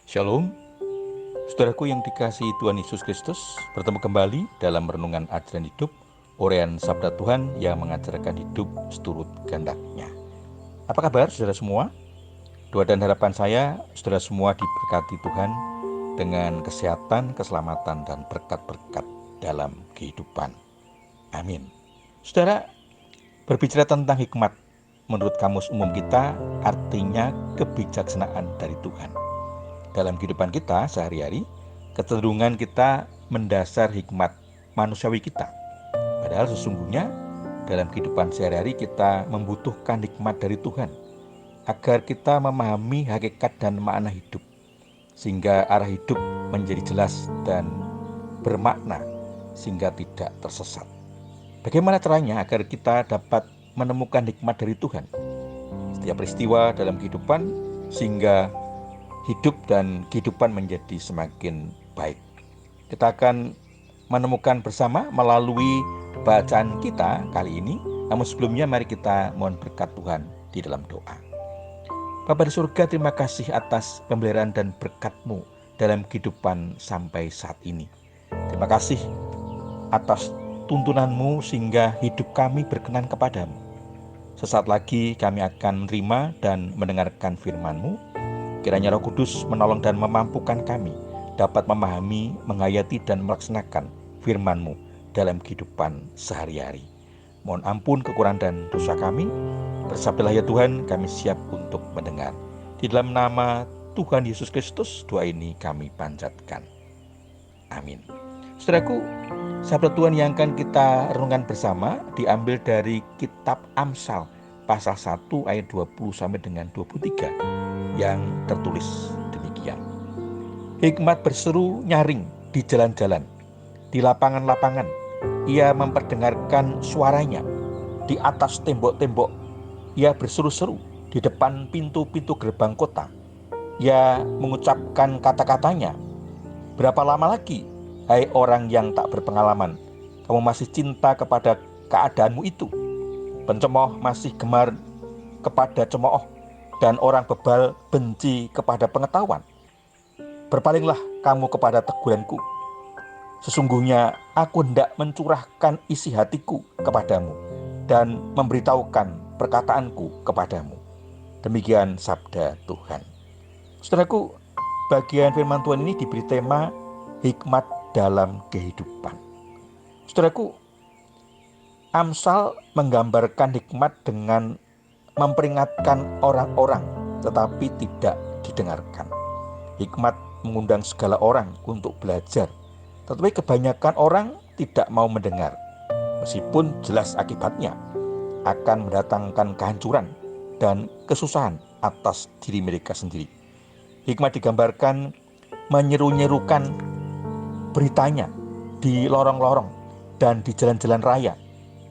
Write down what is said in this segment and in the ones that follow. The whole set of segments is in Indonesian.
Shalom, saudaraku yang dikasihi Tuhan Yesus Kristus. Bertemu kembali dalam renungan ajaran hidup, uraian sabda Tuhan yang mengajarkan hidup seturut kehendaknya. Apa kabar saudara semua? Doa dan harapan saya, saudara semua diberkati Tuhan dengan kesehatan, keselamatan, dan berkat-berkat dalam kehidupan. Amin. Saudara, berbicara tentang hikmat, menurut kamus umum kita, artinya kebijaksanaan dari Tuhan. Dalam kehidupan kita sehari-hari, kecenderungan kita mendasar hikmat manusiawi kita. Padahal sesungguhnya dalam kehidupan sehari-hari kita membutuhkan hikmat dari Tuhan agar kita memahami hakikat dan makna hidup, sehingga arah hidup menjadi jelas dan bermakna sehingga tidak tersesat. Bagaimana caranya agar kita dapat menemukan hikmat dari Tuhan setiap peristiwa dalam kehidupan sehingga hidup dan kehidupan menjadi semakin baik? Kita akan menemukan bersama melalui bacaan kita kali ini. Namun sebelumnya mari kita mohon berkat Tuhan di dalam doa. Bapa di surga, terima kasih atas pemeliharaan dan berkat-Mu dalam kehidupan sampai saat ini. Terima kasih atas tuntunan-Mu sehingga hidup kami berkenan kepadamu. Sesaat lagi kami akan menerima dan mendengarkan firman-Mu. Kiranya Roh Kudus menolong dan memampukan kami dapat memahami, menghayati, dan melaksanakan firman-Mu dalam kehidupan sehari-hari. Mohon ampun kekurangan dan dosa kami. Bersabdalah ya Tuhan, kami siap untuk mendengar. Di dalam nama Tuhan Yesus Kristus, doa ini kami panjatkan. Amin. Saudaraku, sabda Tuhan yang akan kita renungkan bersama diambil dari kitab Amsal pasal 1 ayat 20 sampai dengan 23 yang tertulis demikian. Hikmat berseru nyaring di jalan-jalan, di lapangan-lapangan. Ia memperdengarkan suaranya di atas tembok-tembok. Ia berseru-seru di depan pintu-pintu gerbang kota. Ia mengucapkan kata-katanya. Berapa lama lagi, hai orang yang tak berpengalaman, kamu masih cinta kepada keadaanmu itu? Pencemooh masih gemar kepada cemooh, dan orang bebal benci kepada pengetahuan. Berpalinglah kamu kepada teguranku. Sesungguhnya aku hendak mencurahkan isi hatiku kepadamu dan memberitahukan perkataanku kepadamu. Demikian sabda Tuhan. Saudaraku, bagian firman Tuhan ini diberi tema hikmat dalam kehidupan. Saudaraku, Amsal menggambarkan hikmat dengan memperingatkan orang-orang tetapi tidak didengarkan. Hikmat mengundang segala orang untuk belajar, tetapi kebanyakan orang tidak mau mendengar. Meskipun jelas akibatnya akan mendatangkan kehancuran dan kesusahan atas diri mereka sendiri. Hikmat digambarkan menyeru-nyerukan beritanya di lorong-lorong dan di jalan-jalan raya,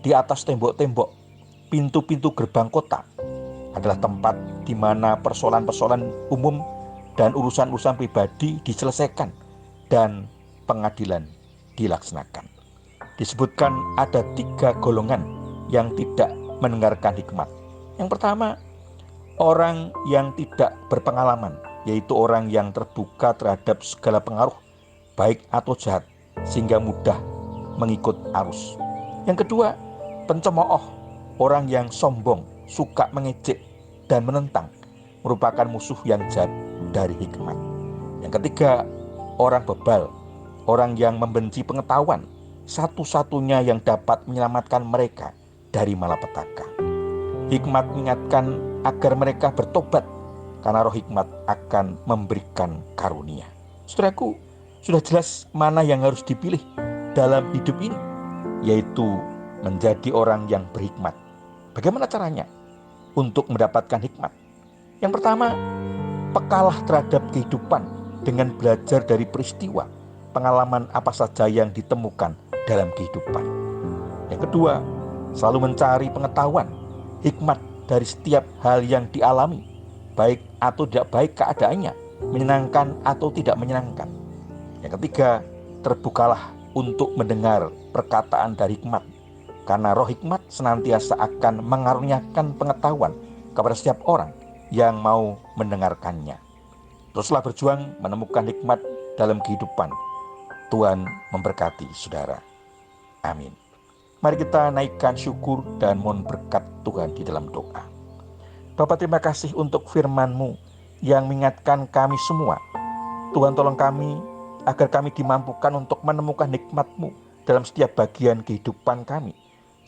di atas tembok-tembok, pintu-pintu gerbang kota adalah tempat di mana persoalan-persoalan umum dan urusan-urusan pribadi diselesaikan dan pengadilan dilaksanakan. Disebutkan ada 3 golongan yang tidak mendengarkan hikmat. Yang pertama, orang yang tidak berpengalaman, yaitu orang yang terbuka terhadap segala pengaruh, baik atau jahat, sehingga mudah mengikut arus. Yang kedua, pencemooh, orang yang sombong, suka mengejek dan menentang, merupakan musuh yang jahat dari hikmat. Yang ketiga, orang bebal, orang yang membenci pengetahuan, satu-satunya yang dapat menyelamatkan mereka dari malapetaka. Hikmat mengingatkan agar mereka bertobat, karena roh hikmat akan memberikan karunia. Saudaraku, sudah jelas mana yang harus dipilih dalam hidup ini, yaitu menjadi orang yang berhikmat. Bagaimana caranya untuk mendapatkan hikmat? Yang pertama, pekalah terhadap kehidupan dengan belajar dari peristiwa, pengalaman apa saja yang ditemukan dalam kehidupan. Yang kedua, selalu mencari pengetahuan, hikmat dari setiap hal yang dialami, baik atau tidak baik keadaannya, menyenangkan atau tidak menyenangkan. Yang ketiga, terbukalah untuk mendengar perkataan dari hikmat, karena roh hikmat senantiasa akan mengaruniakan pengetahuan kepada setiap orang yang mau mendengarkannya. Teruslah berjuang menemukan hikmat dalam kehidupan. Tuhan memberkati saudara. Amin. Mari kita naikkan syukur dan mohon berkat Tuhan di dalam doa. Bapa, terima kasih untuk firman-Mu yang mengingatkan kami semua. Tuhan, tolong kami agar kami dimampukan untuk menemukan hikmat-Mu dalam setiap bagian kehidupan kami,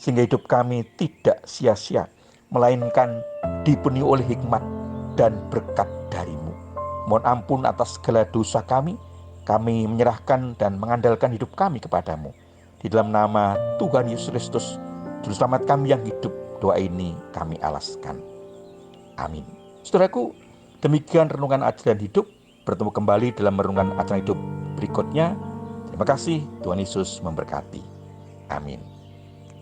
sehingga hidup kami tidak sia-sia, melainkan dipenuhi oleh hikmat dan berkat dari-Mu. Mohon ampun atas segala dosa kami menyerahkan dan mengandalkan hidup kami kepadamu. Di dalam nama Tuhan Yesus Kristus, Juru Selamat kami yang hidup, doa ini kami alaskan. Amin. Saudaraku, demikian renungan ajaran hidup. Bertemu kembali dalam renungan ajaran hidup berikutnya. Terima kasih, Tuhan Yesus memberkati. Amin.